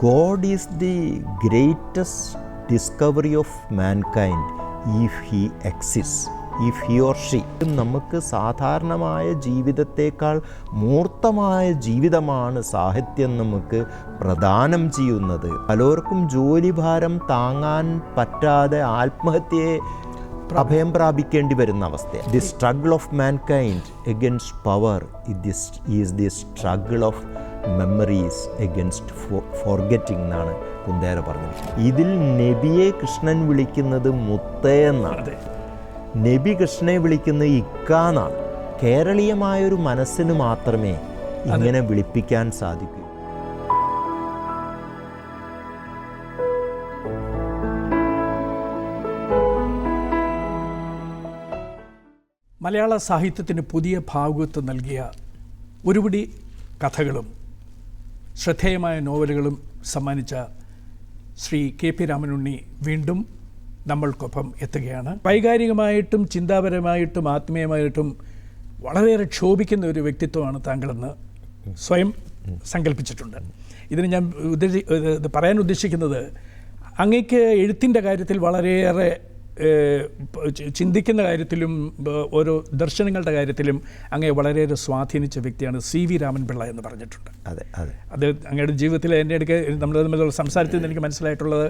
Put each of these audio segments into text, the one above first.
God is the greatest discovery of mankind if he exists, if he or she. നമുക്ക് സാധാരണമായ ജീവിതത്തേക്കാൾ മൂർത്തമായ ജീവിതമാണ് സാഹിത്യം നമുക്ക് പ്രദാനം ചെയ്യുന്നത്. പലർക്കും ജോലിഭാരം താങ്ങാൻ പറ്റാതെ ആത്മഹത്യയെ അഭയം പ്രാപിക്കേണ്ടി വരുന്ന അവസ്ഥ. The struggle of mankind against power is the struggle of memories against forgetting എന്നാണ് കുന്ദേര പറഞ്ഞത്. ഇതിൽ നബിയെ കൃഷ്ണൻ വിളിക്കുന്നത് മുത്തേ എന്നാണ്, നബി കൃഷ്ണനെ വിളിക്കുന്നത് ഇക്കാന്നാണ്. കേരളീയമായൊരു മനസ്സിന് മാത്രമേ ഇങ്ങനെ വിളിപ്പിക്കാൻ സാധിക്കൂ. മലയാള സാഹിത്യത്തിന് പുതിയ ഭാവുകത്വം നൽകിയ ഒരുപിടി കഥകളും ശ്രദ്ധേയമായ നോവലുകളും സമ്മാനിച്ച ശ്രീ കെ പി രാമനുണ്ണി വീണ്ടും നമ്മൾക്കൊപ്പം എത്തുകയാണ്. വൈകാരികമായിട്ടും ചിന്താപരമായിട്ടും ആത്മീയമായിട്ടും വളരെയേറെ ക്ഷോഭിക്കുന്ന ഒരു വ്യക്തിത്വമാണ് താങ്കളെന്ന് സ്വയം സങ്കല്പിച്ചിട്ടുണ്ട്. ഇതിന് ഞാൻ പറയാൻ ഉദ്ദേശിക്കുന്നത്, അങ്ങേക്ക് എഴുത്തിൻ്റെ കാര്യത്തിൽ വളരെയേറെ ചിന്തിക്കുന്ന കാര്യത്തിലും ഓരോ ദർശനങ്ങളുടെ കാര്യത്തിലും അങ്ങേ വളരെയേറെ സ്വാധീനിച്ച വ്യക്തിയാണ് CV രാമൻപിള്ള എന്ന് പറഞ്ഞിട്ടുണ്ട്. അതെ അതെ അത് അങ്ങയുടെ ജീവിതത്തിൽ എൻ്റെ ഇടയ്ക്ക് നമ്മൾ തമ്മിലുള്ള സംസാരത്തിൽ നിന്ന് എനിക്ക് മനസ്സിലായിട്ടുള്ളത്,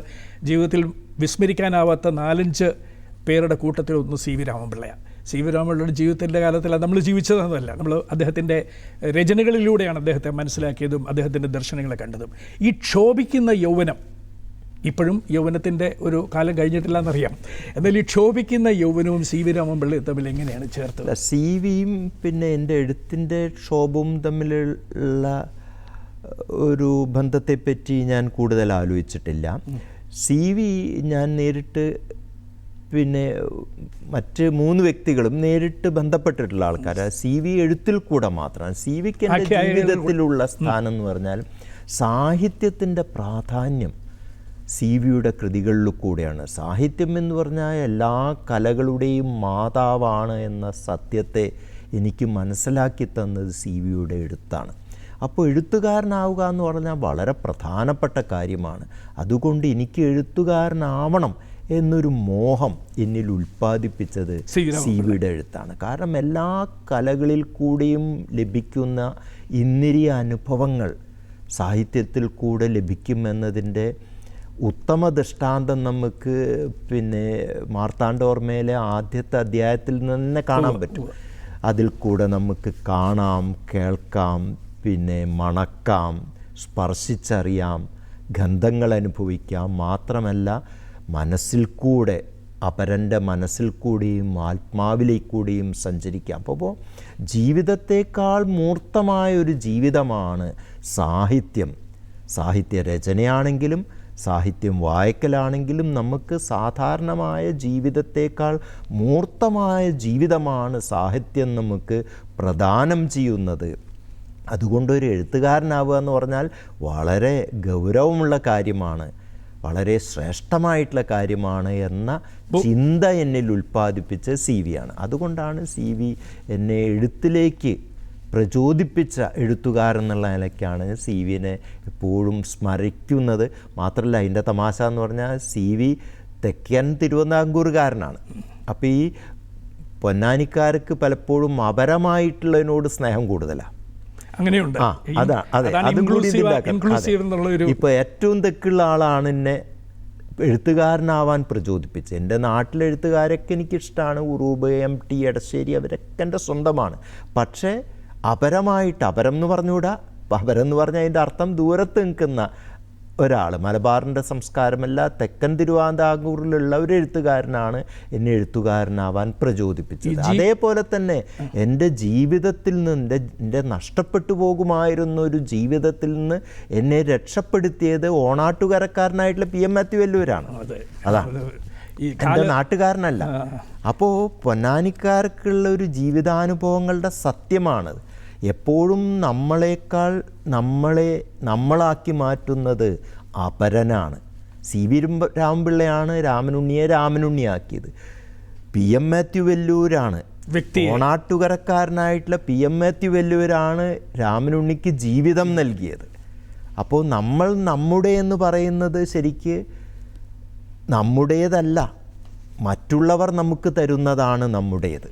ജീവിതത്തിൽ വിസ്മരിക്കാനാവാത്ത 4-5 പേരുടെ കൂട്ടത്തിലൊന്ന് CV രാമൻപിള്ളയാണ്. CV രാമൻപിള്ളയുടെ ജീവിതത്തിൻ്റെ കാലത്തിൽ നമ്മൾ ജീവിച്ചതെന്നല്ല, നമ്മൾ അദ്ദേഹത്തിൻ്റെ രചനകളിലൂടെയാണ് അദ്ദേഹത്തെ മനസ്സിലാക്കിയതും അദ്ദേഹത്തിൻ്റെ ദർശനങ്ങളെ കണ്ടതും. ഈ ക്ഷോഭിക്കുന്ന യൗവനം, ഇപ്പോഴും യൗവനത്തിൻ്റെ ഒരു കാലം കഴിഞ്ഞിട്ടില്ല എന്നറിയാം, എന്നാൽ ഈ ക്ഷോഭിക്കുന്ന യൗവനവും CV രാമൻപിള്ളയും തമ്മിൽ എങ്ങനെയാണ് ചേർത്തത്? CVയും പിന്നെ എൻ്റെ എഴുത്തിൻ്റെ ക്ഷോഭവും തമ്മിലുള്ള ഒരു ബന്ധത്തെപ്പറ്റി ഞാൻ കൂടുതൽ ആലോചിച്ചിട്ടില്ല. CV ഞാൻ നേരിട്ട്, പിന്നെ മറ്റ് 3 വ്യക്തികളും നേരിട്ട് ബന്ധപ്പെട്ടിട്ടുള്ള ആൾക്കാരാണ്. CV എഴുത്തിൽ കൂടെ മാത്രമാണ്. CVക്ക് എൻ്റെ ജീവിതത്തിലുള്ള സ്ഥാനം എന്ന് പറഞ്ഞാൽ സാഹിത്യത്തിൻ്റെ പ്രാധാന്യം CVയുടെ കൃതികളിൽ കൂടെയാണ്. സാഹിത്യം എന്ന് പറഞ്ഞാൽ എല്ലാ കലകളുടെയും മാതാവാണ് എന്ന സത്യത്തെ എനിക്ക് മനസ്സിലാക്കി തന്നത് CVയുടെ എഴുത്താണ്. അപ്പോൾ എഴുത്തുകാരനാവുക എന്ന് പറഞ്ഞാൽ വളരെ പ്രധാനപ്പെട്ട കാര്യമാണ്. അതുകൊണ്ട് എനിക്ക് എഴുത്തുകാരനാവണം എന്നൊരു മോഹം എന്നിൽ ഉൽപ്പാദിപ്പിച്ചത് CVയുടെ എഴുത്താണ്. കാരണം എല്ലാ കലകളിൽ കൂടിയും ലഭിക്കുന്ന ഇന്നിരിയ അനുഭവങ്ങൾ സാഹിത്യത്തിൽ കൂടെ ലഭിക്കുമെന്നതിൻ്റെ ഉത്തമ ദൃഷ്ടാന്തം നമുക്ക് പിന്നെ മാർത്താണ്ഡവർമ്മയിലെ ആദ്യത്തെ അധ്യായത്തിൽ തന്നെ കാണാൻ പറ്റും. അതിൽ കൂടെ നമുക്ക് കാണാം, കേൾക്കാം, പിന്നെ മണക്കാം, സ്പർശിച്ചറിയാം, ഗന്ധങ്ങൾ അനുഭവിക്കാം. മാത്രമല്ല മനസ്സിൽ കൂടെ, അപരൻ്റെ മനസ്സിൽ കൂടിയും ആത്മാവിലേക്കൂടിയും സഞ്ചരിക്കാം. അപ്പോൾ ജീവിതത്തേക്കാൾ മൂർത്തമായൊരു ജീവിതമാണ് സാഹിത്യം. സാഹിത്യ രചനയാണെങ്കിലും സാഹിത്യം വായിക്കലാണെങ്കിലും നമുക്ക് സാധാരണമായ ജീവിതത്തേക്കാൾ മൂർത്തമായ ജീവിതമാണ് സാഹിത്യം നമുക്ക് പ്രദാനം ചെയ്യുന്നത്. അതുകൊണ്ട് ഒരു എഴുത്തുകാരനാവുക എന്ന് പറഞ്ഞാൽ വളരെ ഗൗരവമുള്ള കാര്യമാണ്, വളരെ ശ്രേഷ്ഠമായിട്ടുള്ള കാര്യമാണ് എന്ന ചിന്ത എന്നിൽ ഉൽപ്പാദിപ്പിച്ച CVയാണ്. അതുകൊണ്ടാണ് CV എന്നെ എഴുത്തിലേക്ക് പ്രചോദിപ്പിച്ച എഴുത്തുകാരെന്നുള്ള നിലയ്ക്കാണ് CVനെ എപ്പോഴും സ്മരിക്കുന്നത്. മാത്രമല്ല അതിൻ്റെ തമാശ എന്ന് പറഞ്ഞാൽ CV തെക്കൻ തിരുവിതാംകൂറുകാരനാണ്. അപ്പോൾ ഈ പൊന്നാനിക്കാർക്ക് പലപ്പോഴും അപരമായിട്ടുള്ളതിനോട് സ്നേഹം കൂടുതലാണ്. അങ്ങനെയുണ്ട്. അതും കൂടി ഇപ്പോൾ ഏറ്റവും തെക്കുള്ള ആളാണ് എന്നെ എഴുത്തുകാരനാവാൻ പ്രചോദിപ്പിച്ചത്. എൻ്റെ നാട്ടിലെ എഴുത്തുകാരൊക്കെ എനിക്കിഷ്ടമാണ്. ഉറൂബ്, MT, എടശ്ശേരി, അവരൊക്കെ എൻ്റെ സ്വന്തമാണ്. പക്ഷേ അപരമായിട്ട്, അപരം എന്ന് പറഞ്ഞുകൂടാ, അപരം എന്ന് പറഞ്ഞാൽ അതിൻ്റെ അർത്ഥം ദൂരത്ത് നിൽക്കുന്ന ഒരാൾ, മലബാറിൻ്റെ സംസ്കാരമല്ല, തെക്കൻ തിരുവിതാംകൂറിലുള്ള ഒരു എഴുത്തുകാരനാണ് എന്നെ എഴുത്തുകാരനാവാൻ പ്രചോദിപ്പിച്ചത്. അതേപോലെ തന്നെ എൻ്റെ ജീവിതത്തിൽ നിന്ന്, എൻ്റെ നഷ്ടപ്പെട്ടു പോകുമായിരുന്ന ഒരു ജീവിതത്തിൽ നിന്ന് എന്നെ രക്ഷപ്പെടുത്തിയത് ഓണാട്ടുകരക്കാരനായിട്ടുള്ള PM മാത്യു വെല്ലൂരാണ്. അതാണ്, എൻ്റെ നാട്ടുകാരനല്ല. അപ്പോൾ പൊന്നാനിക്കാർക്കുള്ള ഒരു ജീവിതാനുഭവങ്ങളുടെ സത്യമാണത്. എപ്പോഴും നമ്മളെക്കാൾ നമ്മളാക്കി മാറ്റുന്നത് അപരനാണ്. CV രാമൻപിള്ളയാണ് രാമനുണ്ണിയെ രാമനുണ്ണിയാക്കിയത്. PM Mathew വെല്ലൂരാണ് ഓണാട്ടുകരക്കാരനായിട്ടുള്ള PM Mathew വെല്ലൂരാണ് രാമനുണ്ണിക്ക് ജീവിതം നൽകിയത്. അപ്പോൾ നമ്മൾ നമ്മുടെ എന്ന് പറയുന്നത് ശരിക്ക് നമ്മുടേതല്ല, മറ്റുള്ളവർ നമുക്ക് തരുന്നതാണ് നമ്മുടേത്.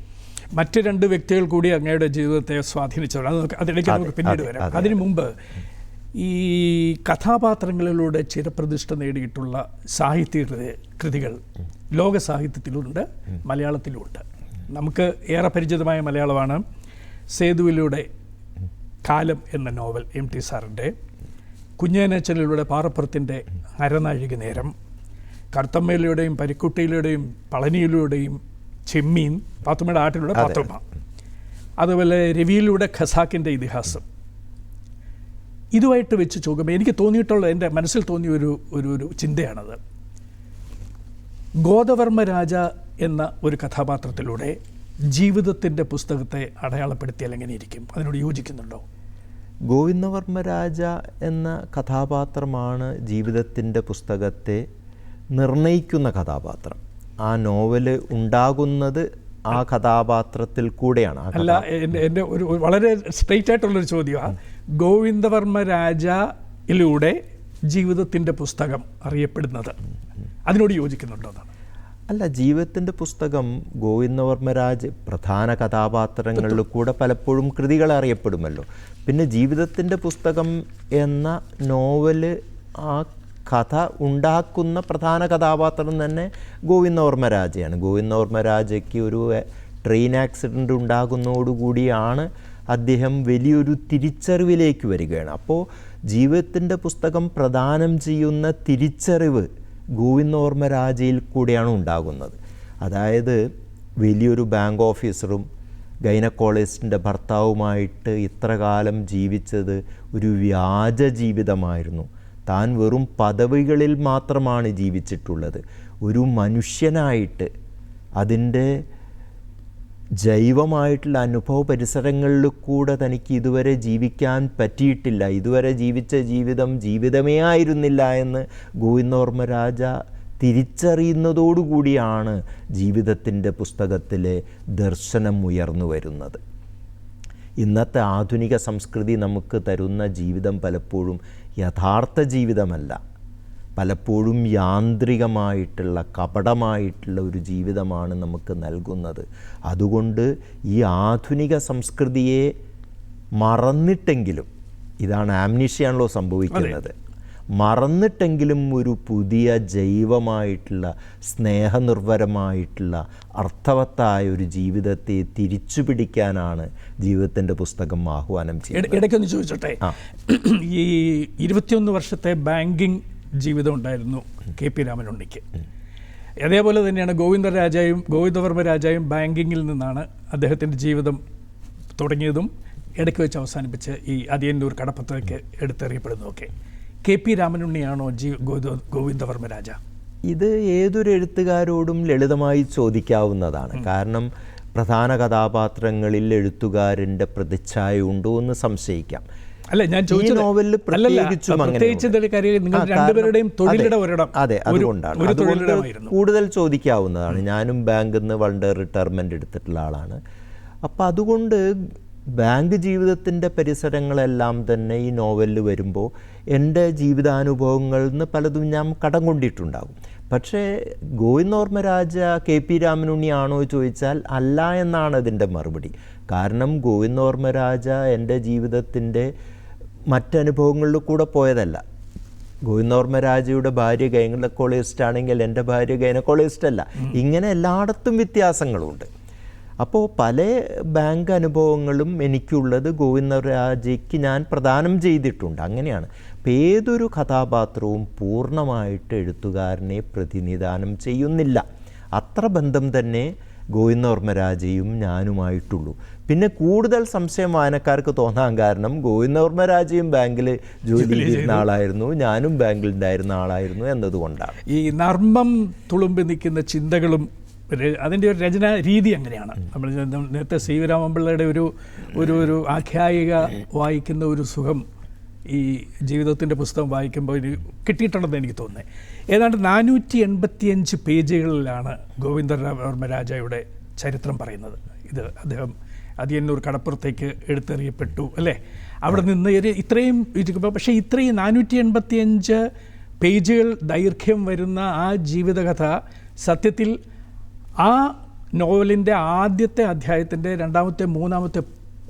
മറ്റ് രണ്ട് വ്യക്തികൾ കൂടി അങ്ങയുടെ ജീവിതത്തെ സ്വാധീനിച്ചവരാണ്. അതിലേക്ക് നമുക്ക് പിന്നീട് വരാം. അതിനു മുമ്പ് ഈ കഥാപാത്രങ്ങളിലൂടെ ചിരപ്രതിഷ്ഠ നേടിയിട്ടുള്ള സാഹിത്യ കൃതികൾ ലോക സാഹിത്യത്തിലുണ്ട്, മലയാളത്തിലുമുണ്ട്. നമുക്ക് ഏറെ പരിചിതമായ മലയാളമാണ് സേതുവിലൂടെ കാലം എന്ന നോവൽ MT സാറിൻ്റെ, കുഞ്ഞേനച്ചനിലൂടെ പാറപ്പുറത്തിൻ്റെ അരനാഴിക നേരം, കറുത്തമ്മയിലൂടെയും പരിക്കുട്ടിയിലൂടെയും പളനിയിലൂടെയും ചെമ്മീൻ, പാത്തുമ്മയുടെ ആട്ടിലൂടെ പാത്തുമ്മ, അതുപോലെ രവിയിലൂടെ ഖസാക്കിൻ്റെ ഇതിഹാസം. ഇതുമായിട്ട് വെച്ച് നോക്കുമ്പോൾ എനിക്ക് തോന്നിയിട്ടുള്ള, എൻ്റെ മനസ്സിൽ തോന്നിയ ഒരു ചിന്തയാണത്. ഗോദവർമ്മ രാജ എന്ന ഒരു കഥാപാത്രത്തിലൂടെ ജീവിതത്തിൻ്റെ പുസ്തകത്തെ അടയാളപ്പെടുത്തിയാൽ എങ്ങനെ ഇരിക്കും? അതിനോട് യോജിക്കുന്നുണ്ടോ? ഗോവിന്ദവർമ്മ രാജ എന്ന കഥാപാത്രമാണ് ജീവിതത്തിൻ്റെ പുസ്തകത്തെ നിർണയിക്കുന്ന കഥാപാത്രം. ആ നോവല് ഉണ്ടാകുന്നത് ആ കഥാപാത്രത്തിൽ കൂടെയാണ്. അല്ല, എൻ്റെ ഒരു വളരെ സ്ട്രെയിറ്റ് ആയിട്ടുള്ളൊരു ചോദ്യമാണ്, ഗോവിന്ദവർമ്മ രാജയിലൂടെ ജീവിതത്തിൻ്റെ പുസ്തകം അറിയപ്പെടുന്നത്, അതിനോട് യോജിക്കുന്നുണ്ടോ എന്നാണ്? അല്ല, ജീവിതത്തിൻ്റെ പുസ്തകം ഗോവിന്ദവർമ്മരാജ് പ്രധാന കഥാപാത്രങ്ങളിൽ കൂടെ പലപ്പോഴും കൃതികൾ അറിയപ്പെടുമല്ലോ. പിന്നെ ജീവിതത്തിൻ്റെ പുസ്തകം എന്ന നോവല് ആ കഥ ഉണ്ടാക്കുന്ന പ്രധാന കഥാപാത്രം തന്നെ ഗോവിന്ദവർമ്മരാജയാണ്. ഗോവിന്ദവർമ്മരാജയ്ക്ക് ഒരു ട്രെയിൻ ആക്സിഡൻ്റ് ഉണ്ടാകുന്നതോടുകൂടിയാണ് അദ്ദേഹം വലിയൊരു തിരിച്ചറിവിലേക്ക് വരികയാണ്. അപ്പോൾ ജീവിതത്തിൻ്റെ പുസ്തകം പ്രദാനം ചെയ്യുന്ന തിരിച്ചറിവ് ഗോവിന്ദവർമ്മരാജയിൽ കൂടെയാണ് ഉണ്ടാകുന്നത്. അതായത് വലിയൊരു ബാങ്ക് ഓഫീസറും ഗൈനക്കോളജിസ്റ്റിൻ്റെ ഭർത്താവുമായിട്ട് ഇത്ര കാലം ജീവിച്ചത് ഒരു വ്യാജ ജീവിതമായിരുന്നു. താൻ വെറും പദവികളിൽ മാത്രമാണ് ജീവിച്ചിട്ടുള്ളത്. ഒരു മനുഷ്യനായിട്ട് അതിൻ്റെ ജൈവമായിട്ടുള്ള അനുഭവ പരിസരങ്ങളിൽ കൂടെ തനിക്ക് ഇതുവരെ ജീവിക്കാൻ പറ്റിയിട്ടില്ല. ഇതുവരെ ജീവിച്ച ജീവിതം ജീവിതമേ ആയിരുന്നില്ല എന്ന് ഗോവിന്ദവർമ്മരാജ തിരിച്ചറിയുന്നതോടുകൂടിയാണ് ജീവിതത്തിൻ്റെ പുസ്തകത്തിലെ ദർശനം ഉയർന്നു വരുന്നത്. ഇന്നത്തെ ആധുനിക സംസ്കൃതി നമുക്ക് തരുന്ന ജീവിതം പലപ്പോഴും യഥാർത്ഥ ജീവിതമല്ല, പലപ്പോഴും യാന്ത്രികമായിട്ടുള്ള കപടമായിട്ടുള്ള ഒരു ജീവിതമാണ് നമുക്ക് നൽകുന്നത്. അതുകൊണ്ട് ഈ ആധുനിക സംസ്കൃതിയെ മറന്നിട്ടെങ്കിലും, ഇതാണ് ആംനീഷ്യയാണല്ലോ സംഭവിക്കുന്നത്, മറന്നിട്ടെങ്കിലും ഒരു പുതിയ ജൈവമായിട്ടുള്ള സ്നേഹനിർഭരമായിട്ടുള്ള അർത്ഥവത്തായ ഒരു ജീവിതത്തെ തിരിച്ചു പിടിക്കാനാണ് ജീവിതത്തിൻ്റെ പുസ്തകം ആഹ്വാനം ചെയ്യുന്നത്. ഇടയ്ക്കൊന്ന് ചോദിച്ചോട്ടെ, ഈ 21 വർഷത്തെ ബാങ്കിങ് ജീവിതം ഉണ്ടായിരുന്നു KP രാമനുണ്ണിക്ക്. അതേപോലെ തന്നെയാണ് ഗോവിന്ദവർമ്മ രാജായും ബാങ്കിങ്ങിൽ നിന്നാണ് അദ്ദേഹത്തിൻ്റെ ജീവിതം തുടങ്ങിയതും ഇടയ്ക്ക് വെച്ച് അവസാനിപ്പിച്ച് ഈ അതിയന്നൂർ കടപ്പത്രയ്ക്ക് എടുത്തെറിയപ്പെടുന്നതൊക്കെ. KP രാമനുണ്ണിയാണോ ഗോവിന്ദവർമ്മ രാജ? ഇത് ഏതൊരു എഴുത്തുകാരോടും ലളിതമായി ചോദിക്കാവുന്നതാണ്. കാരണം പ്രധാന കഥാപാത്രങ്ങളിൽ എഴുത്തുകാരൻ്റെ പ്രതിച്ഛായ ഉണ്ടോ എന്ന് സംശയിക്കാം. അല്ല, ഞാൻ നോവലിൽ അതെ, അതുകൊണ്ടാണ് കൂടുതൽ ചോദിക്കാവുന്നതാണ്. ഞാനും ബാങ്കിൽ നിന്ന് വളരെ റിട്ടയർമെൻ്റ് എടുത്തിട്ടുള്ള ആളാണ്. അപ്പം അതുകൊണ്ട് ബാങ്ക് ജീവിതത്തിൻ്റെ പരിസരങ്ങളെല്ലാം തന്നെ ഈ നോവലിൽ വരുമ്പോൾ എൻ്റെ ജീവിതാനുഭവങ്ങളിൽ നിന്ന് പലതും ഞാൻ കടം കൊണ്ടിട്ടുണ്ടാകും. പക്ഷേ ഗോവിന്ദവർമ്മരാജ KP രാമനുണ്ണിയാണോ ചോദിച്ചാൽ അല്ല എന്നാണ് അതിൻ്റെ മറുപടി. കാരണം ഗോവിന്ദവർമ്മരാജ എൻ്റെ ജീവിതത്തിൻ്റെ മറ്റനുഭവങ്ങളിൽ കൂടെ പോയതല്ല. ഗോവിന്ദവർമ്മരാജയുടെ ഭാര്യ ഗൈനക്കോളജിസ്റ്റ് ആണെങ്കിൽ എൻ്റെ ഭാര്യ ഗൈനക്കോളജിസ്റ്റ് അല്ല. ഇങ്ങനെ എല്ലായിടത്തും വ്യത്യാസങ്ങളുണ്ട്. അപ്പോൾ പല ബാങ്ക് അനുഭവങ്ങളും എനിക്കുള്ളത് ഗോവിന്ദരാജയ്ക്ക് ഞാൻ പ്രദാനം ചെയ്തിട്ടുണ്ട്. അങ്ങനെയാണ്. അപ്പോൾ ഏതൊരു കഥാപാത്രവും പൂർണ്ണമായിട്ട് എഴുത്തുകാരനെ പ്രതിനിധാനം ചെയ്യുന്നില്ല. അത്ര ബന്ധം തന്നെ ഗോവിന്ദവർമ്മരാജയും ഞാനുമായിട്ടുള്ളൂ. പിന്നെ കൂടുതൽ സംശയം വായനക്കാർക്ക് തോന്നാൻ കാരണം ഗോവിന്ദവർമ്മരാജയും ബാങ്കിൽ ജോലി ചെയ്യുന്ന ആളായിരുന്നു, ഞാനും ബാങ്കിൽ ഉണ്ടായിരുന്ന ആളായിരുന്നു എന്നതുകൊണ്ടാണ്. ഈ നർമ്മം തുളുമ്പി നിൽക്കുന്ന ചിന്തകളും അതിൻ്റെ ഒരു രചന രീതി അങ്ങനെയാണ്. നമ്മൾ നേരത്തെ CV രാമൻപിള്ളയുടെ ഒരു ആഖ്യായിക വായിക്കുന്ന ഒരു സുഖം ഈ ജീവിതത്തിൻ്റെ പുസ്തകം വായിക്കുമ്പോൾ കിട്ടിയിട്ടുണ്ടെന്ന് എനിക്ക് തോന്നുന്നത്. ഏതാണ്ട് 485 പേജുകളിലാണ് ഗോവിന്ദവർമ്മ രാജയുടെ ചരിത്രം പറയുന്നത്. ഇത് അദ്ദേഹം അതിയന്നൂർ കടപ്പുറത്തേക്ക് എടുത്തെറിയപ്പെട്ടു അല്ലേ. അവിടെ നിന്ന് ഇത്രയും പക്ഷേ ഇത്രയും 485 പേജുകൾ ദൈർഘ്യം വരുന്ന ആ ജീവിതകഥ സത്യത്തിൽ ആ നോവലിൻ്റെ ആദ്യത്തെ അധ്യായത്തിൻ്റെ 2ാമത്തെ 3ാമത്തെ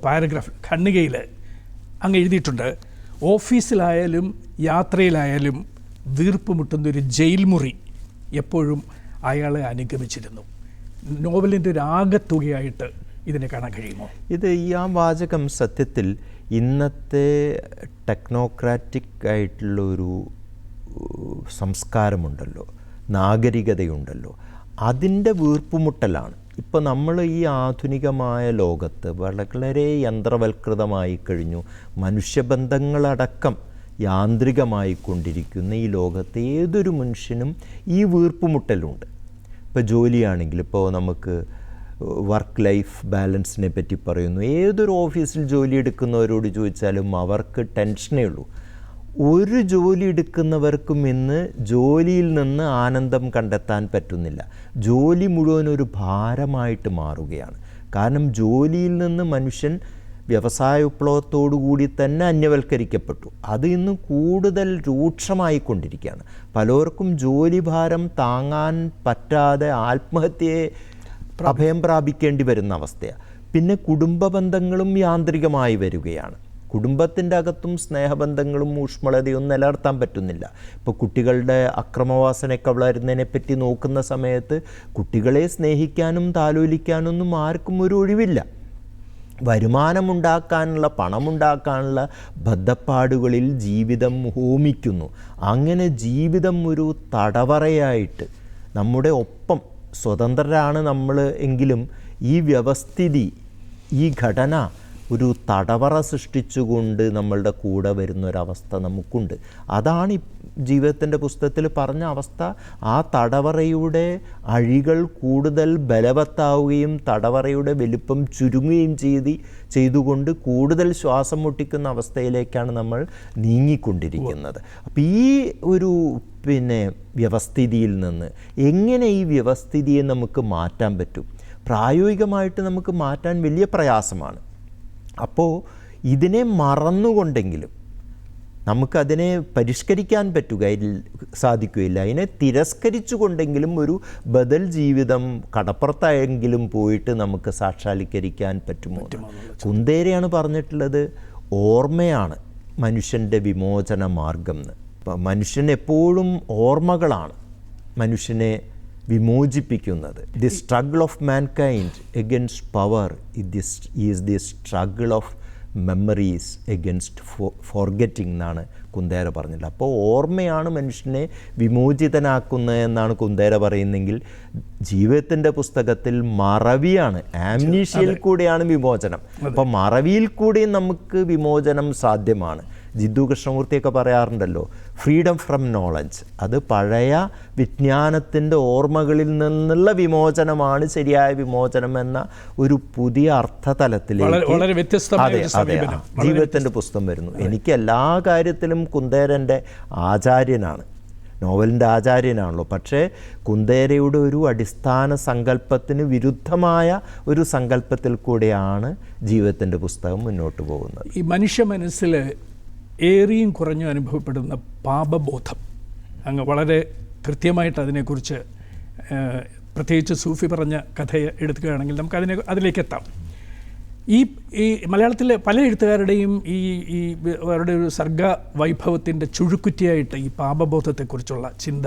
പാരഗ്രാഫ് ഖണ്ഡികയിൽ അങ്ങ് എഴുതിയിട്ടുണ്ട്, ഓഫീസിലായാലും യാത്രയിലായാലും വീർപ്പ് മുട്ടുന്നൊരു ജയിൽ മുറി എപ്പോഴും അയാളെ അനുഗമിച്ചിരുന്നു. നോവലിൻ്റെ ഒരു ആകത്തുകയായിട്ട് ഇതിനെ കാണാൻ കഴിയുമോ? ഈ വാചകം സത്യത്തിൽ ഇന്നത്തെ ടെക്നോക്രാറ്റിക് ആയിട്ടുള്ളൊരു സംസ്കാരമുണ്ടല്ലോ, നാഗരികതയുണ്ടല്ലോ, അതിൻ്റെ വീർപ്പുമുട്ടലാണ്. ഇപ്പോൾ നമ്മൾ ഈ ആധുനികമായ ലോകത്ത് വളരെ യന്ത്രവൽകൃതമായി കഴിഞ്ഞു, മനുഷ്യബന്ധങ്ങളടക്കം യാന്ത്രികമായി കൊണ്ടിരിക്കുന്ന ഈ ലോകത്ത് ഏതൊരു മനുഷ്യനും ഈ വീർപ്പുമുട്ടലുണ്ട്. ഇപ്പോൾ ജോലിയാണെങ്കിൽ, ഇപ്പോൾ നമുക്ക് വർക്ക് ലൈഫ് ബാലൻസിനെ പറ്റി പറയുന്നു. ഏതൊരു ഓഫീസിൽ ജോലി എടുക്കുന്നവരോട് ചോദിച്ചാലും അവർക്ക് ടെൻഷനേ ഉള്ളൂ. ഒരു ജോലി എടുക്കുന്നവർക്കും ഇന്ന് ജോലിയിൽ നിന്ന് ആനന്ദം കണ്ടെത്താൻ പറ്റുന്നില്ല. ജോലി മുഴുവൻ ഒരു ഭാരമായിട്ട് മാറുകയാണ്. കാരണം ജോലിയിൽ നിന്ന് മനുഷ്യൻ വ്യവസായ വിപ്ലവത്തോടു കൂടി തന്നെ അന്യവൽക്കരിക്കപ്പെട്ടു. അത് ഇന്ന് കൂടുതൽ രൂക്ഷമായിക്കൊണ്ടിരിക്കുകയാണ്. പലർക്കും ജോലി ഭാരം താങ്ങാൻ പറ്റാതെ ആത്മഹത്യയെ അഭയം പ്രാപിക്കേണ്ടി വരുന്ന അവസ്ഥയാണ്. പിന്നെ കുടുംബ ബന്ധങ്ങളും യാന്ത്രികമായി വരികയാണ്. കുടുംബത്തിൻ്റെ അകത്തും സ്നേഹബന്ധങ്ങളും ഊഷ്മളതയും നിലനിർത്താൻ പറ്റുന്നില്ല. ഇപ്പോൾ കുട്ടികളുടെ അക്രമവാസനയൊക്കെ വളരുന്നതിനെപ്പറ്റി നോക്കുന്ന സമയത്ത് കുട്ടികളെ സ്നേഹിക്കാനും താലോലിക്കാനൊന്നും ആർക്കും ഒരു ഒഴിവില്ല. വരുമാനമുണ്ടാക്കാനുള്ള, പണമുണ്ടാക്കാനുള്ള ബദ്ധപ്പാടുകളിൽ ജീവിതം ഹോമിക്കുന്നു. അങ്ങനെ ജീവിതം ഒരു തടവറയായിട്ട്, നമ്മുടെ ഒപ്പം സ്വതന്ത്രരാണ് നമ്മൾ എങ്കിലും ഈ വ്യവസ്ഥിതി, ഈ ഘടന ഒരു തടവറ സൃഷ്ടിച്ചുകൊണ്ട് നമ്മളുടെ കൂടെ വരുന്നൊരവസ്ഥ നമുക്കുണ്ട്. അതാണ് ജീവിതത്തിൻ്റെ പുസ്തകത്തിൽ പറഞ്ഞ അവസ്ഥ. ആ തടവറയുടെ അഴികൾ കൂടുതൽ ബലവത്താവുകയും തടവറയുടെ വലിപ്പം ചുരുങ്ങുകയും ചെയ്തുകൊണ്ട് കൂടുതൽ ശ്വാസം മുട്ടിക്കുന്ന അവസ്ഥയിലേക്കാണ് നമ്മൾ നീങ്ങിക്കൊണ്ടിരിക്കുന്നത്. അപ്പോൾ ഈ ഒരു വ്യവസ്ഥിതിയിൽ നിന്ന് എങ്ങനെ ഈ വ്യവസ്ഥിതിയെ നമുക്ക് മാറ്റാൻ പറ്റും? പ്രായോഗികമായിട്ട് നമുക്ക് മാറ്റാൻ വലിയ പ്രയാസമാണ്. അപ്പോൾ ഇതിനെ മറന്നുകൊണ്ടെങ്കിലും നമുക്കതിനെ പരിഷ്കരിക്കാൻ സാധിക്കുകയില്ല. അതിനെ തിരസ്കരിച്ചു കൊണ്ടെങ്കിലും ഒരു ബദൽ ജീവിതം കടപ്പുറത്തായെങ്കിലും പോയിട്ട് നമുക്ക് സാക്ഷാത്കരിക്കാൻ പറ്റുമോ? കുന്തേരയാണ് പറഞ്ഞിട്ടുള്ളത്, ഓർമ്മയാണ് മനുഷ്യൻ്റെ വിമോചന മാർഗം എന്ന്. മനുഷ്യൻ എപ്പോഴും ഓർമ്മകളാണ് മനുഷ്യനെ വിമോചിപ്പിക്കുന്നത്. The struggle of mankind against power is the struggle of memories against forgetting എന്നാണ് കുന്തേര പറഞ്ഞിട്ടുള്ളത്. അപ്പോൾ ഓർമ്മയാണ് മനുഷ്യനെ വിമോചിതനാക്കുന്നതെന്നാണ് കുന്തേര പറയുന്നെങ്കിൽ, ജീവിതത്തിൻ്റെ പുസ്തകത്തിൽ മറവിയാണ്, ആംനീഷ്യയിൽ കൂടെയാണ് വിമോചനം. അപ്പോൾ മറവിയിൽ കൂടെയും നമുക്ക് വിമോചനം സാധ്യമാണ്. ജിദ്ദു കൃഷ്ണമൂർത്തിയൊക്കെ പറയാറുണ്ടല്ലോ, ഫ്രീഡം ഫ്രം നോളജ്. അത് പഴയ വിജ്ഞാനത്തിൻ്റെ ഓർമ്മകളിൽ നിന്നുള്ള വിമോചനമാണ് ശരിയായ വിമോചനം എന്ന ഒരു പുതിയ അർത്ഥതലത്തിലേക്ക് ജീവിതത്തിൻ്റെ പുസ്തകം വരുന്നു. എനിക്ക് എല്ലാ കാര്യത്തിലും കുന്തേരൻ്റെ ആചാര്യനാണ്, നോവലിൻ്റെ ആചാര്യനാണല്ലോ. പക്ഷേ കുന്തേരയുടെ ഒരു അടിസ്ഥാന സങ്കല്പത്തിന് വിരുദ്ധമായ ഒരു സങ്കല്പത്തിൽ കൂടെയാണ് ജീവിതത്തിൻ്റെ പുസ്തകം മുന്നോട്ട് പോകുന്നത്. ഈ മനുഷ്യ മനസ്സിൽ ഏറിയും കുറഞ്ഞും അനുഭവപ്പെടുന്ന പാപബോധം, അങ്ങ് വളരെ കൃത്യമായിട്ട് അതിനെക്കുറിച്ച് പ്രത്യേകിച്ച് സൂഫി പറഞ്ഞ കഥയെ എടുക്കുകയാണെങ്കിൽ നമുക്ക് അതിലേക്ക് എത്താം. ഈ മലയാളത്തിലെ പല എഴുത്തുകാരുടെയും ഈ അവരുടെ ഒരു സർഗ വൈഭവത്തിൻ്റെ ചുഴുക്കുറ്റിയായിട്ട് ഈ പാപബോധത്തെക്കുറിച്ചുള്ള ചിന്ത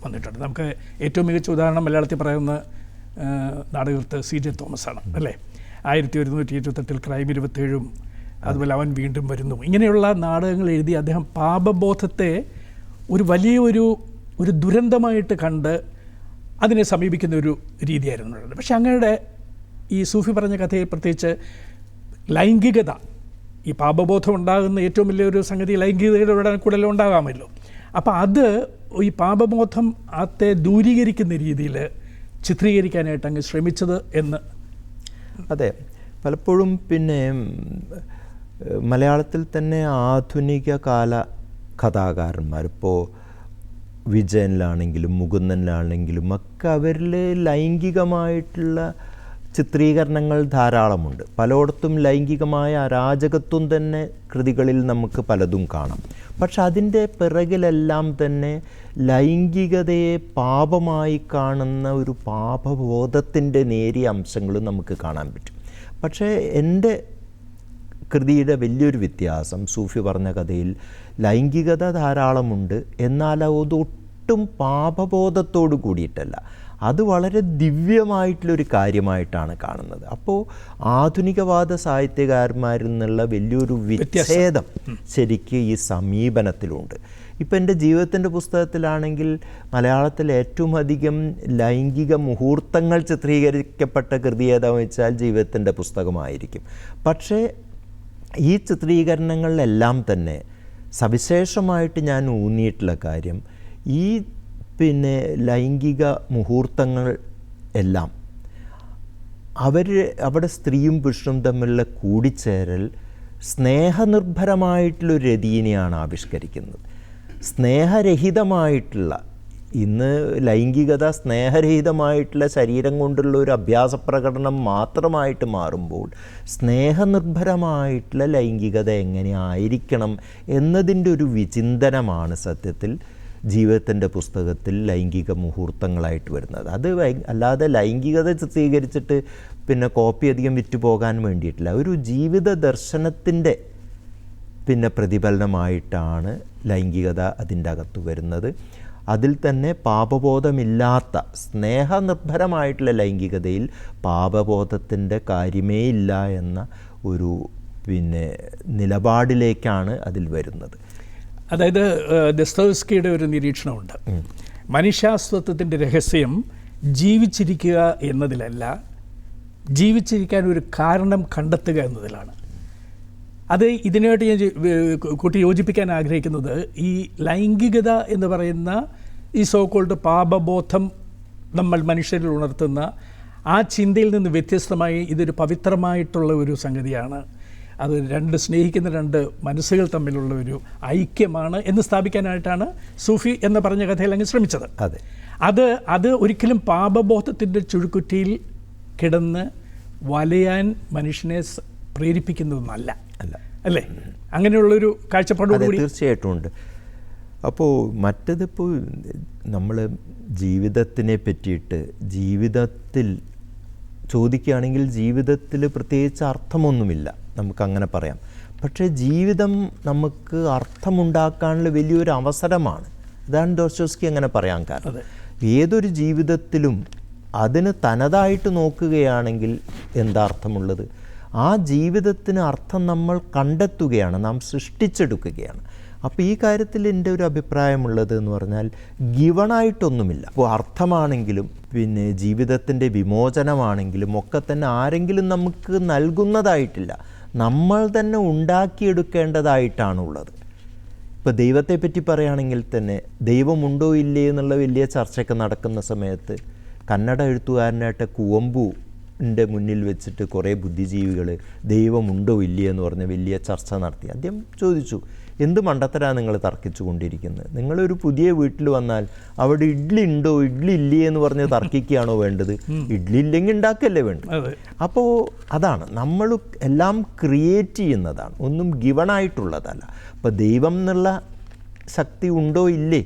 വന്നിട്ടുണ്ട്. നമുക്ക് ഏറ്റവും മികച്ച ഉദാഹരണം മലയാളത്തിൽ പറയുന്ന നാടകൃത്ത് CJ തോമസാണ് അല്ലേ. 1128 ക്രൈം 27, അതുപോലെ അവൻ വീണ്ടും വരുന്നു, ഇങ്ങനെയുള്ള നാടകങ്ങൾ എഴുതി അദ്ദേഹം പാപബോധത്തെ ഒരു വലിയ ഒരു ദുരന്തമായിട്ട് കണ്ട് അതിനെ സമീപിക്കുന്ന ഒരു രീതിയായിരുന്നു. പക്ഷെ അങ്ങയുടെ ഈ സൂഫി പറഞ്ഞ കഥയിൽ പ്രത്യേകിച്ച് ലൈംഗികത, ഈ പാപബോധം ഉണ്ടാകുന്ന ഏറ്റവും വലിയൊരു സംഗതി ലൈംഗികതയുടെ കൂടുതൽ ഉണ്ടാകാമല്ലോ. അപ്പോൾ അത് ഈ പാപബോധം അത്തെ ദൂരീകരിക്കുന്ന രീതിയിൽ ചിത്രീകരിക്കാനായിട്ട് അങ്ങ് ശ്രമിച്ചത് എന്ന്. അതെ, പലപ്പോഴും മലയാളത്തിൽ തന്നെ ആധുനിക കാല കഥാകാരന്മാർ, ഇപ്പോൾ വിജയനിലാണെങ്കിലും മുകുന്ദനിലാണെങ്കിലും ഒക്കെ അവരിൽ ലൈംഗികമായിട്ടുള്ള ചിത്രീകരണങ്ങൾ ധാരാളമുണ്ട്. പലയിടത്തും ലൈംഗികമായ അരാജകത്വം തന്നെ കൃതികളിൽ നമുക്ക് പലതും കാണാം. പക്ഷെ അതിൻ്റെ പിറകിലെല്ലാം തന്നെ ലൈംഗികതയെ പാപമായി കാണുന്ന ഒരു പാപബോധത്തിൻ്റെ നേരിയ അംശങ്ങളും നമുക്ക് കാണാൻ പറ്റും. പക്ഷേ എൻ്റെ കൃതിയുടെ വലിയൊരു വ്യത്യാസം, സൂഫി പറഞ്ഞ കഥയിൽ ലൈംഗികത ധാരാളമുണ്ട്, എന്നാൽ അതൊട്ടും പാപബോധത്തോടു കൂടിയിട്ടല്ല, അത് വളരെ ദിവ്യമായിട്ടുള്ളൊരു കാര്യമായിട്ടാണ് കാണുന്നത്. അപ്പോൾ ആധുനികവാദ സാഹിത്യകാരന്മാരിൽ നിന്നുള്ള വലിയൊരു വിച്ഛേദം ശരിക്കും ഈ സമീപനത്തിലുണ്ട്. ഇപ്പം എൻ്റെ ജീവിതത്തിൻ്റെ പുസ്തകത്തിലാണെങ്കിൽ മലയാളത്തിൽ ഏറ്റവും അധികം ലൈംഗിക മുഹൂർത്തങ്ങൾ ചിത്രീകരിക്കപ്പെട്ട കൃതി ഏതാണെന്ന് വെച്ചാൽ ജീവിതത്തിൻ്റെ പുസ്തകമായിരിക്കും. പക്ഷേ ഈ ചിത്രീകരണങ്ങളിലെല്ലാം തന്നെ സവിശേഷമായിട്ട് ഞാൻ ഊന്നിയിട്ടുള്ള കാര്യം, ഈ ലൈംഗിക മുഹൂർത്തങ്ങൾ എല്ലാം അവിടെ സ്ത്രീയും പുരുഷനും തമ്മിലുള്ള കൂടിച്ചേരൽ സ്നേഹനിർഭരമായിട്ടുള്ളൊരു രതിനെയാണ് ആവിഷ്കരിക്കുന്നത്. സ്നേഹരഹിതമായിട്ടുള്ള, ഇന്ന് ലൈംഗികത സ്നേഹരഹിതമായിട്ടുള്ള ശരീരം കൊണ്ടുള്ള ഒരു അഭ്യാസ പ്രകടനം മാത്രമായിട്ട് മാറുമ്പോൾ സ്നേഹനിർഭരമായിട്ടുള്ള ലൈംഗികത എങ്ങനെ ആയിരിക്കണം എന്നതിൻ്റെ ഒരു വിചിന്തനമാണ് സത്യത്തിൽ ജീവിതത്തിൻ്റെ പുസ്തകത്തിൽ ലൈംഗിക മുഹൂർത്തങ്ങളായിട്ട് വരുന്നത്. അത് അല്ലാതെ ലൈംഗികത ചിത്രീകരിച്ചിട്ട് കോപ്പി അധികം വിറ്റ് പോകാൻ വേണ്ടിയിട്ടില്ല. ഒരു ജീവിത ദർശനത്തിൻ്റെ പ്രതിഫലനമായിട്ടാണ് ലൈംഗികത അതിൻ്റെ അകത്ത് വരുന്നത്. അതിൽ തന്നെ പാപബോധമില്ലാത്ത സ്നേഹനിർഭരമായിട്ടുള്ള ലൈംഗികതയിൽ പാപബോധത്തിൻ്റെ കാര്യമേ ഇല്ല എന്ന ഒരു നിലപാടിലേക്കാണ് അതിൽ വരുന്നത്. അതായത് ദസ്തോവ്സ്കിയുടെ ഒരു നിരീക്ഷണമുണ്ട്, മനുഷ്യാസ്തിത്വത്തിൻ്റെ രഹസ്യം ജീവിച്ചിരിക്കുക എന്നതിലല്ല, ജീവിച്ചിരിക്കാൻ ഒരു കാരണം കണ്ടെത്തുക എന്നതിലാണ്. അത് ഇതിനായിട്ട് ഞാൻ കൂട്ടി യോജിപ്പിക്കാൻ ആഗ്രഹിക്കുന്നത്, ഈ ലൈംഗികത എന്ന് പറയുന്ന ഈ സോക്കോൾഡ് പാപബോധം നമ്മൾ മനുഷ്യരിൽ ഉണർത്തുന്ന ആ ചിന്തയിൽ നിന്ന് വ്യത്യസ്തമായി ഇതൊരു പവിത്രമായിട്ടുള്ള ഒരു സംഗതിയാണ്. അത് സ്നേഹിക്കുന്ന രണ്ട് മനസ്സുകൾ തമ്മിലുള്ള ഒരു ഐക്യമാണ് എന്ന് സ്ഥാപിക്കാനായിട്ടാണ് സൂഫി എന്ന് പറഞ്ഞ കഥയിൽ അങ്ങ് ശ്രമിച്ചത്. അത് ഒരിക്കലും പാപബോധത്തിൻ്റെ ചുഴുക്കുറ്റിയിൽ കിടന്ന് വലയാൻ മനുഷ്യനെ പ്രേരിപ്പിക്കുന്നതൊന്നല്ല അല്ലേ? അങ്ങനെയുള്ളൊരു കാഴ്ചപ്പാടോടുകൂടി തീർച്ചയായിട്ടും ഉണ്ട്. അപ്പോൾ മറ്റതിപ്പോൾ നമ്മൾ ജീവിതത്തിനെ പറ്റിയിട്ട് ജീവിതത്തിൽ ചോദിക്കുകയാണെങ്കിൽ ജീവിതത്തിൽ പ്രത്യേകിച്ച് അർത്ഥമൊന്നുമില്ല, നമുക്കങ്ങനെ പറയാം. പക്ഷേ ജീവിതം നമുക്ക് അർത്ഥമുണ്ടാക്കാനുള്ള വലിയൊരു അവസരമാണ്. അതാണ് ദോസ്റ്റോവ്സ്കി അങ്ങനെ പറയാൻ കാരണം. ഏതൊരു ജീവിതത്തിലും അതിന് തനതായിട്ട് നോക്കുകയാണെങ്കിൽ എന്താ അർത്ഥമുള്ളത്? ആ ജീവിതത്തിന് അർത്ഥം നമ്മൾ കണ്ടെത്തുകയാണ്, നാം സൃഷ്ടിച്ചെടുക്കുകയാണ്. അപ്പോൾ ഈ കാര്യത്തിൽ എൻ്റെ ഒരു അഭിപ്രായമുള്ളത് എന്ന് പറഞ്ഞാൽ ഗിവണായിട്ടൊന്നുമില്ല. അപ്പോൾ അർത്ഥമാണെങ്കിലും ജീവിതത്തിൻ്റെ വിമോചനമാണെങ്കിലും ഒക്കെ തന്നെ ആരെങ്കിലും നമുക്ക് നൽകുന്നതായിട്ടില്ല, നമ്മൾ തന്നെ ഉണ്ടാക്കിയെടുക്കേണ്ടതായിട്ടാണുള്ളത്. ഇപ്പോൾ ദൈവത്തെപ്പറ്റി പറയുകയാണെങ്കിൽ തന്നെ ദൈവമുണ്ടോ ഇല്ലേ എന്നുള്ള വലിയ ചർച്ചയൊക്കെ നടക്കുന്ന സമയത്ത് കന്നഡ എഴുത്തുകാരനായിട്ട് കുവമ്പുവിൻ്റെ മുന്നിൽ വെച്ചിട്ട് കുറേ ബുദ്ധിജീവികൾ ദൈവമുണ്ടോ ഇല്ലേ എന്ന് പറഞ്ഞ് വലിയ ചർച്ച നടത്തി. അദ്ദേഹം ചോദിച്ചു, എന്ത് മണ്ടത്തരാണ് നിങ്ങൾ തർക്കിച്ചു കൊണ്ടിരിക്കുന്നത്? നിങ്ങളൊരു പുതിയ വീട്ടിൽ വന്നാൽ അവിടെ ഇഡ്ഡലി ഉണ്ടോ ഇഡ്ഡലി ഇല്ലേ എന്ന് പറഞ്ഞ് തർക്കിക്കുകയാണോ വേണ്ടത്? ഇഡ്ഡലി ഇല്ലെങ്കിൽ ഉണ്ടാക്കല്ലേ വേണ്ടത്? അപ്പോൾ അതാണ്, നമ്മൾ എല്ലാം ക്രിയേറ്റ് ചെയ്യുന്നതാണ്, ഒന്നും ഗിവണായിട്ടുള്ളതല്ല. അപ്പോൾ ദൈവം എന്നുള്ള ശക്തി ഉണ്ടോ ഇല്ലേ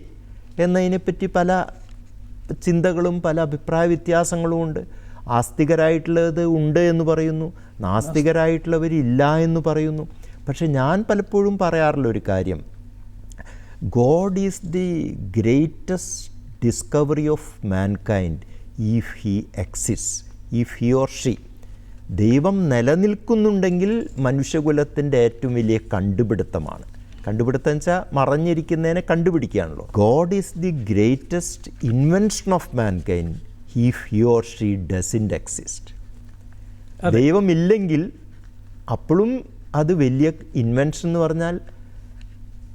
എന്നതിനെപ്പറ്റി പല ചിന്തകളും പല അഭിപ്രായ വ്യത്യാസങ്ങളും ഉണ്ട്. ആസ്തികരായിട്ടുള്ളത് ഉണ്ട് എന്ന് പറയുന്നു, നാസ്തികരായിട്ടുള്ളവരില്ല എന്ന് പറയുന്നു. പക്ഷെ ഞാൻ പലപ്പോഴും പറയാറുള്ള ഒരു കാര്യം, God is the greatest discovery of mankind if he exist, if he or she. ദൈവം നിലനിൽക്കുന്നുണ്ടെങ്കിൽ മനുഷ്യകുലത്തിൻ്റെ ഏറ്റവും വലിയ കണ്ടുപിടുത്തമാണ്. കണ്ടുപിടുത്തം വെച്ചാൽ മറഞ്ഞിരിക്കുന്നതിനെ കണ്ടുപിടിക്കുകയാണല്ലോ. God is the greatest invention of mankind if he or she doesn't exist. ദൈവമില്ലെങ്കിൽ അപ്പോഴും അത് വലിയ ഇൻവെൻഷൻ എന്ന് പറഞ്ഞാൽ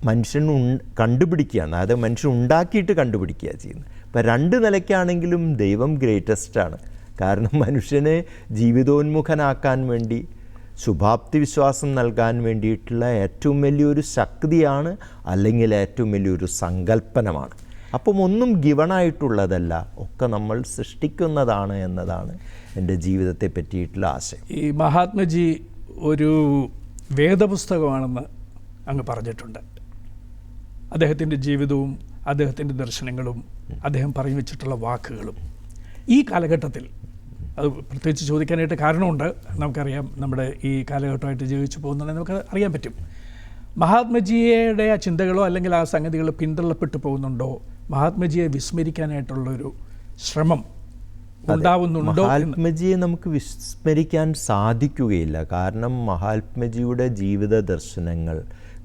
മനുഷ്യൻ കണ്ടുപിടിക്കുകയാണ്, അതായത് മനുഷ്യൻ ഉണ്ടാക്കിയിട്ട് കണ്ടുപിടിക്കുക ചെയ്യുന്നത്. ഇപ്പം രണ്ട് നിലയ്ക്കാണെങ്കിലും ദൈവം ഗ്രേറ്റസ്റ്റാണ്. കാരണം മനുഷ്യനെ ജീവിതോന്മുഖനാക്കാൻ വേണ്ടി, ശുഭാപ്തി വിശ്വാസം നൽകാൻ വേണ്ടിയിട്ടുള്ള ഏറ്റവും വലിയൊരു ശക്തിയാണ്, അല്ലെങ്കിൽ ഏറ്റവും വലിയൊരു സങ്കല്പനമാണ്. അപ്പം ഒന്നും ഗിവണായിട്ടുള്ളതല്ല, ഒക്കെ നമ്മൾ സൃഷ്ടിക്കുന്നതാണ് എന്നതാണ് എൻ്റെ ജീവിതത്തെ പറ്റിയിട്ടുള്ള ആശയം. ഈ മഹാത്മജി ഒരു വേദപുസ്തകമാണെന്ന് അങ്ങ് പറഞ്ഞിട്ടുണ്ട്. അദ്ദേഹത്തിൻ്റെ ജീവിതവും അദ്ദേഹത്തിൻ്റെ ദർശനങ്ങളും അദ്ദേഹം പറഞ്ഞു വെച്ചിട്ടുള്ള വാക്കുകളും ഈ കാലഘട്ടത്തിൽ, അത് പ്രത്യേകിച്ച് ചോദിക്കാനായിട്ട് കാരണമുണ്ട്, നമുക്കറിയാം നമ്മുടെ ഈ കാലഘട്ടമായിട്ട് ജീവിച്ചു പോകുന്നുണ്ടെങ്കിൽ നമുക്ക് അറിയാൻ പറ്റും. മഹാത്മജിയുടെ ആ ചിന്തകളോ അല്ലെങ്കിൽ ആ സംഗതികൾ പിന്തള്ളപ്പെട്ടു പോകുന്നുണ്ടോ, മഹാത്മജിയെ വിസ്മരിക്കാനായിട്ടുള്ളൊരു ശ്രമം ഉണ്ടാവുന്നുണ്ടോ? മഹാത്മജിയെ നമുക്ക് വിസ്മരിക്കാൻ സാധിക്കുകയില്ല. കാരണം മഹാത്മജിയുടെ ജീവിത ദർശനങ്ങൾ,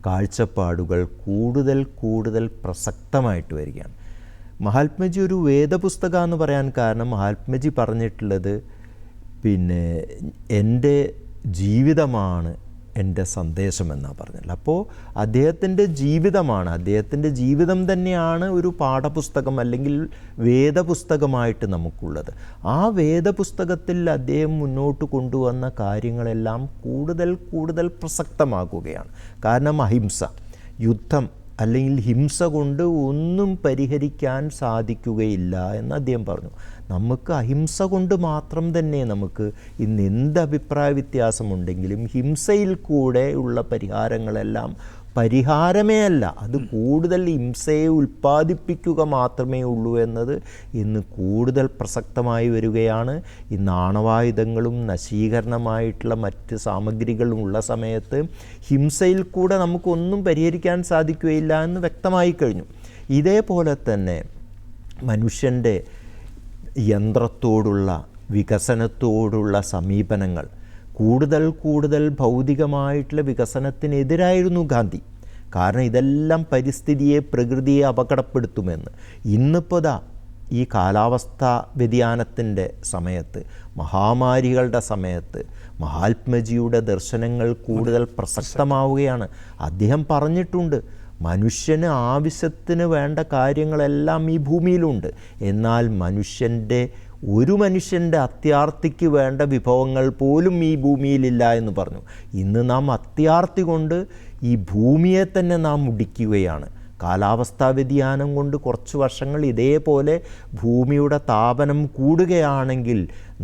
കാഴ്ചപ്പാടുകൾ കൂടുതൽ കൂടുതൽ പ്രസക്തമായിട്ട് വരികയാണ്. മഹാത്മജി ഒരു വേദപുസ്തകം എന്ന് പറയാൻ കാരണം മഹാത്മജി പറഞ്ഞിട്ടുള്ളത് പിന്നെ എൻ്റെ ജീവിതമാണ് എൻ്റെ സന്ദേശം എന്നാണ് പറഞ്ഞിട്ടുള്ളത്. അപ്പോൾ അദ്ദേഹത്തിൻ്റെ ജീവിതമാണ്, അദ്ദേഹത്തിൻ്റെ ജീവിതം തന്നെയാണ് ഒരു പാഠപുസ്തകം അല്ലെങ്കിൽ വേദപുസ്തകമായിട്ട് നമുക്കുള്ളത്. ആ വേദപുസ്തകത്തിൽ അദ്ദേഹം മുന്നോട്ട് കൊണ്ടുവന്ന കാര്യങ്ങളെല്ലാം കൂടുതൽ കൂടുതൽ പ്രസക്തമാകുകയാണ്. കാരണം അഹിംസ, യുദ്ധം അല്ലെങ്കിൽ ഹിംസ കൊണ്ട് ഒന്നും പരിഹരിക്കാൻ സാധിക്കുകയില്ല എന്ന് അദ്ദേഹം പറഞ്ഞു. നമുക്ക് അഹിംസ കൊണ്ട് മാത്രം തന്നെ നമുക്ക് ഇന്ന് എന്ത് അഭിപ്രായ വ്യത്യാസമുണ്ടെങ്കിലും ഹിംസയിൽ കൂടെ ഉള്ള പരിഹാരങ്ങളെല്ലാം പരിഹാരമേ അല്ല, അത് കൂടുതൽ ഹിംസയെ ഉൽപ്പാദിപ്പിക്കുക മാത്രമേ ഉള്ളൂ എന്നത് ഇന്ന് കൂടുതൽ പ്രസക്തമായി വരികയാണ്. ഇന്ന് ആണവായുധങ്ങളും നശീകരണമായിട്ടുള്ള മറ്റ് സാമഗ്രികളും ഉള്ള സമയത്ത് ഹിംസയിൽ കൂടെ നമുക്കൊന്നും പരിഹരിക്കാൻ സാധിക്കുകയില്ല എന്ന് വ്യക്തമായി കഴിഞ്ഞു. ഇതേപോലെ തന്നെ മനുഷ്യൻ്റെ യന്ത്രത്തോടുള്ള വികസനത്തോടുള്ള സമീപനങ്ങൾ കൂടുതൽ കൂടുതൽ ഭൗതികമായിട്ടുള്ള വികസനത്തിനെതിരായിരുന്നു ഗാന്ധി. കാരണം ഇതെല്ലാം പരിസ്ഥിതിയെ, പ്രകൃതിയെ അപകടപ്പെടുത്തുമെന്ന്. ഇന്നിപ്പോൾ ദാ ഈ കാലാവസ്ഥാ വ്യതിയാനത്തിൻ്റെ സമയത്ത്, മഹാമാരികളുടെ സമയത്ത് മഹാത്മജിയുടെ ദർശനങ്ങൾ കൂടുതൽ പ്രസക്തമാവുകയാണ്. അദ്ദേഹം പറഞ്ഞിട്ടുണ്ട്, മനുഷ്യന് ആവശ്യത്തിന് വേണ്ട കാര്യങ്ങളെല്ലാം ഈ ഭൂമിയിലുണ്ട്, എന്നാൽ ഒരു മനുഷ്യൻ്റെ അത്യാർത്തിക്ക് വേണ്ട വിഭവങ്ങൾ പോലും ഈ ഭൂമിയിലില്ല എന്ന് പറഞ്ഞു. ഇന്ന് നാം അത്യാർത്തി കൊണ്ട് ഈ ഭൂമിയെ തന്നെ നാം മുടിക്കുകയാണ്. കാലാവസ്ഥാ വ്യതിയാനം കൊണ്ട് കുറച്ച് വർഷങ്ങൾ ഇതേപോലെ ഭൂമിയുടെ താപനം കൂടുകയാണെങ്കിൽ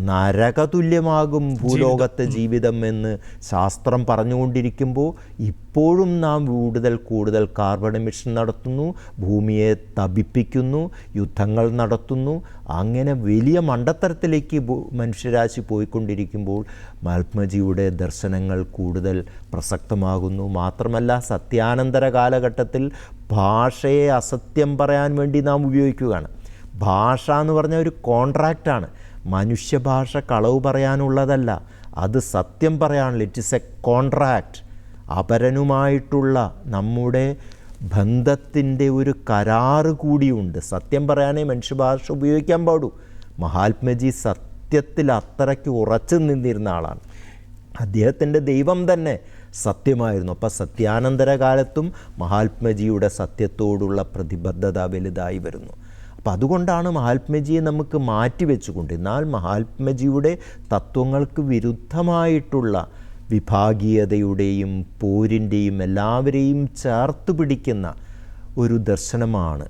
നരകതുല്യമാകും ഭൂലോകത്തെ ജീവിതം എന്ന് ശാസ്ത്രം പറഞ്ഞുകൊണ്ടിരിക്കുമ്പോൾ ഇപ്പോഴും നാം കൂടുതൽ കൂടുതൽ കാർബൺ എമിഷൻ നടത്തുന്നു, ഭൂമിയെ തപിപ്പിക്കുന്നു, യുദ്ധങ്ങൾ നടത്തുന്നു. അങ്ങനെ വലിയ മണ്ടത്തരത്തിലേക്ക് മനുഷ്യരാശി പോയിക്കൊണ്ടിരിക്കുമ്പോൾ മഹാത്മജിയുടെ ദർശനങ്ങൾ കൂടുതൽ പ്രസക്തമാകുന്നു. മാത്രമല്ല സത്യാനന്തര കാലഘട്ടത്തിൽ ഭാഷയെ അസത്യം പറയാൻ വേണ്ടി നാം ഉപയോഗിക്കുകയാണ്. ഭാഷ എന്ന് പറഞ്ഞാൽ ഒരു കോൺട്രാക്റ്റാണ്. മനുഷ്യഭാഷ കളവ് പറയാനുള്ളതല്ല, അത് സത്യം പറയാനുള്ള, ഇറ്റ് ഇസ് എ കോൺട്രാക്റ്റ്. അപരനുമായിട്ടുള്ള നമ്മുടെ ബന്ധത്തിൻ്റെ ഒരു കരാറ് കൂടിയുണ്ട്. സത്യം പറയാനേ മനുഷ്യഭാഷ ഉപയോഗിക്കാൻ പാടൂ. മഹാത്മജി സത്യത്തിൽ അത്രയ്ക്ക് ഉറച്ചു നിന്നിരുന്ന ആളാണ്. അദ്ദേഹത്തിൻ്റെ ദൈവം തന്നെ സത്യമായിരുന്നു. അപ്പോൾ സത്യാനന്തര കാലത്തും മഹാത്മജിയുടെ സത്യത്തോടുള്ള പ്രതിബദ്ധത വലുതായി വരുന്നു. അപ്പോൾ അതുകൊണ്ടാണ് മഹാത്മജിയെ നമുക്ക് മാറ്റിവെച്ചുകൊണ്ട്, എന്നാൽ മഹാത്മജിയുടെ തത്വങ്ങൾക്ക് വിരുദ്ധമായിട്ടുള്ള വിഭാഗീയതയുടെയും പോരിൻ്റെയും എല്ലാവരെയും ചേർത്ത് പിടിക്കുന്ന ഒരു ദർശനമാണ്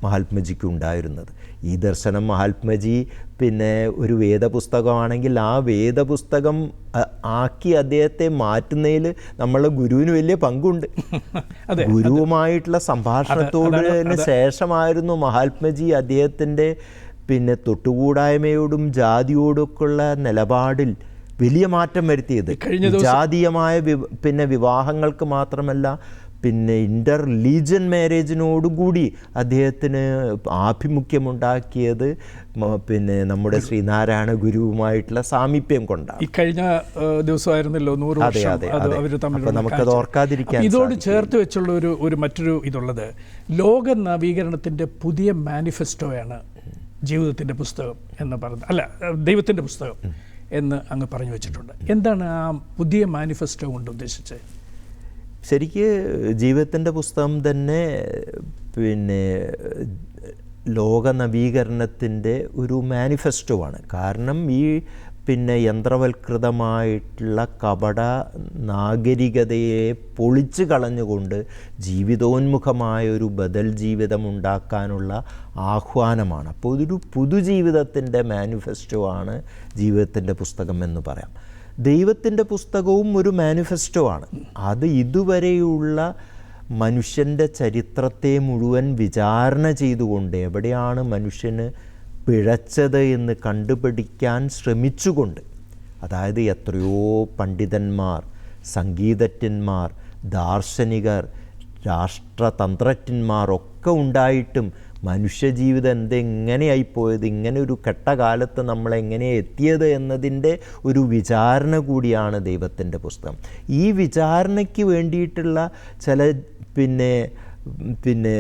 മഹാത്മജിക്ക് ഉണ്ടായിരുന്നത്. ഈ ദർശനം മഹാത്മജി ഒരു വേദപുസ്തകമാണെങ്കിൽ ആ വേദപുസ്തകം ആക്കി അദ്ദേഹത്തെ മാറ്റുന്നതിൽ നമ്മളെ ഗുരുവിന് വലിയ പങ്കുണ്ട്. ഗുരുവുമായിട്ടുള്ള സംഭാഷണത്തോടിന് ശേഷമായിരുന്നു മഹാത്മജി അദ്ദേഹത്തിൻ്റെ തൊട്ടുകൂടായ്മയോടും ജാതിയോടൊക്കെയുള്ള നിലപാടിൽ വലിയ മാറ്റം വരുത്തിയത്. ജാതീയമായ വിവാഹങ്ങൾക്ക് മാത്രമല്ല, ഇൻ്റർ റിലീജിയൻ മാരേജിനോടുകൂടി അദ്ദേഹത്തിന് ആഭിമുഖ്യമുണ്ടാക്കിയത് നമ്മുടെ ശ്രീനാരായണ ഗുരുവുമായിട്ടുള്ള സാമീപ്യം കൊണ്ടാണ്. ഈ കഴിഞ്ഞ ദിവസമായിരുന്നല്ലോ 100 വർഷം അവർ തമ്മിൽ. നമുക്കത് ഓർക്കാതിരിക്കാൻ. ഇതോട് ചേർത്ത് വെച്ചുള്ള ഒരു മറ്റൊരു ഇതുള്ളത്, ലോക നവീകരണത്തിൻ്റെ പുതിയ മാനിഫെസ്റ്റോയാണ് ജീവിതത്തിൻ്റെ പുസ്തകം എന്ന് പറഞ്ഞത്, അല്ല ദൈവത്തിൻ്റെ പുസ്തകം എന്ന് അങ്ങ് പറഞ്ഞു വെച്ചിട്ടുണ്ട്. എന്താണ് ആ പുതിയ മാനിഫെസ്റ്റോ കൊണ്ട് ഉദ്ദേശിച്ചത്? ശരിക്ക് ജീവിതത്തിൻ്റെ പുസ്തകം തന്നെ ലോക നവീകരണത്തിൻ്റെ ഒരു മാനിഫെസ്റ്റോ ആണ്. കാരണം ഈ പിന്നെ യന്ത്രവൽകൃതമായിട്ടുള്ള കപട നാഗരികതയെ പൊളിച്ചു കളഞ്ഞുകൊണ്ട് ജീവിതോന്മുഖമായൊരു ബദൽ ജീവിതം ഉണ്ടാക്കാനുള്ള ആഹ്വാനമാണ്. അപ്പോൾ ഇതൊരു പുതുജീവിതത്തിൻ്റെ മാനിഫെസ്റ്റോ ആണ് ജീവിതത്തിൻ്റെ പുസ്തകം എന്ന് പറയാം. ദൈവത്തിൻ്റെ പുസ്തകവും ഒരു മാനിഫെസ്റ്റോ ആണ്. അത് ഇതുവരെയുള്ള മനുഷ്യൻ്റെ ചരിത്രത്തെ മുഴുവൻ വിചാരണ ചെയ്തുകൊണ്ട് എവിടെയാണ് മനുഷ്യന് പിഴച്ചത് എന്ന് കണ്ടുപിടിക്കാൻ ശ്രമിച്ചുകൊണ്ട്, അതായത് എത്രയോ പണ്ഡിതന്മാർ, സംഗീതജ്ഞന്മാർ, ദാർശനികർ, രാഷ്ട്രതന്ത്രജ്ഞന്മാർ ഒക്കെ ഉണ്ടായിട്ടും മനുഷ്യജീവിതം എന്തെങ്ങനെയായിപ്പോയത്, ഇങ്ങനെ ഒരു കെട്ടകാലത്ത് നമ്മളെങ്ങനെ എത്തിയത് എന്നതിൻ്റെ ഒരു വിചാരണ കൂടിയാണ് ദൈവത്തിൻ്റെ പുസ്തകം. ഈ വിചാരണയ്ക്ക് വേണ്ടിയിട്ടുള്ള ചില പിന്നെ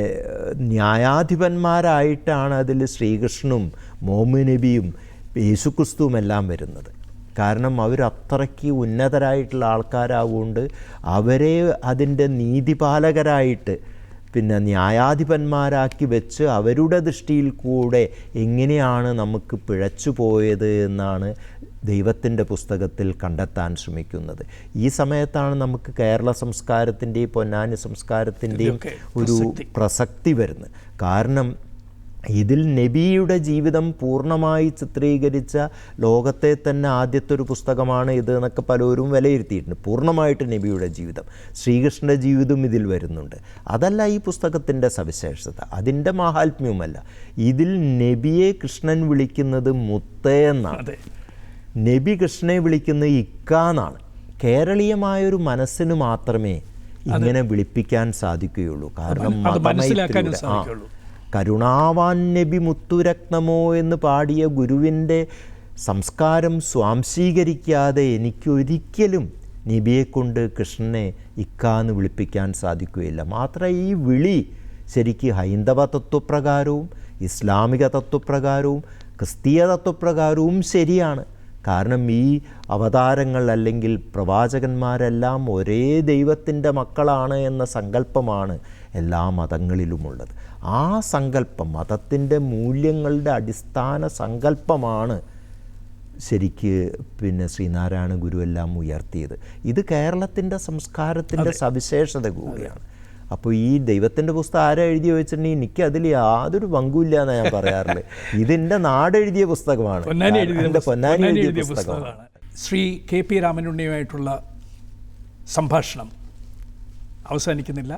ന്യായാധിപന്മാരായിട്ടാണ് അതിൽ ശ്രീകൃഷ്ണനും മുഹമ്മദ് നബിയും യേശുക്രിസ്തുവും എല്ലാം വരുന്നത്. കാരണം അവരത്രയ്ക്ക് ഉന്നതരായിട്ടുള്ള ആൾക്കാരാവുകൊണ്ട് അവരെ അതിൻ്റെ നീതിപാലകരായിട്ട് ന്യായാധിപന്മാരാക്കി വെച്ച് അവരുടെ ദൃഷ്ടിയിൽ കൂടെ എങ്ങനെയാണ് നമുക്ക് പിഴച്ചു പോയത് എന്നാണ് ദൈവത്തിൻ്റെ പുസ്തകത്തിൽ കണ്ടെത്താൻ ശ്രമിക്കുന്നത്. ഈ സമയത്താണ് നമുക്ക് കേരള സംസ്കാരത്തിൻ്റെയും പൊന്നാനി സംസ്കാരത്തിൻ്റെയും ഒരു പ്രസക്തി വരുന്നത്. കാരണം ഇതിൽ നബിയുടെ ജീവിതം പൂർണ്ണമായി ചിത്രീകരിച്ച ലോകത്തെ തന്നെ ആദ്യത്തെ ഒരു പുസ്തകമാണ് ഇത് എന്നൊക്കെ പലരും വിലയിരുത്തിയിട്ടുണ്ട്. പൂർണ്ണമായിട്ട് നബിയുടെ ജീവിതം, ശ്രീകൃഷ്ണൻ്റെ ജീവിതം ഇതിൽ വരുന്നുണ്ട്. അതല്ല ഈ പുസ്തകത്തിൻ്റെ സവിശേഷത, അതിൻ്റെ മാഹാത്മ്യവുമല്ല. ഇതിൽ നബിയെ കൃഷ്ണൻ വിളിക്കുന്നത് മുത്തേ എന്നാണ്, നബി കൃഷ്ണനെ വിളിക്കുന്നത് ഇക്ക എന്നാണ്. കേരളീയമായൊരു മനസ്സിന് മാത്രമേ ഇങ്ങനെ വിളിപ്പിക്കാൻ സാധിക്കുകയുള്ളൂ. കാരണം കരുണാവാൻ നബി മുത്തുരത്നമോ എന്ന് പാടിയ ഗുരുവിൻ്റെ സംസ്കാരം സ്വാംശീകരിക്കാതെ എനിക്കൊരിക്കലും നബിയെക്കൊണ്ട് കൃഷ്ണനെ ഇക്കാന്ന് വിളിപ്പിക്കാൻ സാധിക്കുകയില്ല. മാത്രമല്ല ഈ വിളി ശരിക്ക് ഹൈന്ദവ തത്വപ്രകാരവും ഇസ്ലാമിക തത്വപ്രകാരവും ക്രിസ്തീയ തത്വപ്രകാരവും ശരിയാണ്. കാരണം ഈ അവതാരങ്ങൾ അല്ലെങ്കിൽ പ്രവാചകന്മാരെല്ലാം ഒരേ ദൈവത്തിൻ്റെ മക്കളാണ് എന്ന സങ്കല്പമാണ് എല്ലാ മതങ്ങളിലുമുള്ളത്. ആ സങ്കല്പം, മതത്തിൻ്റെ മൂല്യങ്ങളുടെ അടിസ്ഥാന സങ്കല്പമാണ് ശരിക്ക് ശ്രീനാരായണ ഗുരുവെല്ലാം ഉയർത്തിയത്. ഇത് കേരളത്തിൻ്റെ സംസ്കാരത്തിൻ്റെ സവിശേഷത കൂടിയാണ്. അപ്പോൾ ഈ ദൈവത്തിൻ്റെ പുസ്തകം ആരാ എഴുതി വെച്ചിട്ടുണ്ടെങ്കിൽ എനിക്ക് അതിൽ യാതൊരു പങ്കുമില്ല എന്നാണ് ഞാൻ പറയാറുള്ളത്. ഇതിൻ്റെ നാടെഴുതിയ പുസ്തകമാണ്, എൻ്റെ പൊന്നാനി എഴുതിയ പുസ്തകമാണ്. ശ്രീ കെ പി രാമനുണ്ണിയുമായിട്ടുള്ള സംഭാഷണം അവസാനിക്കുന്നില്ല.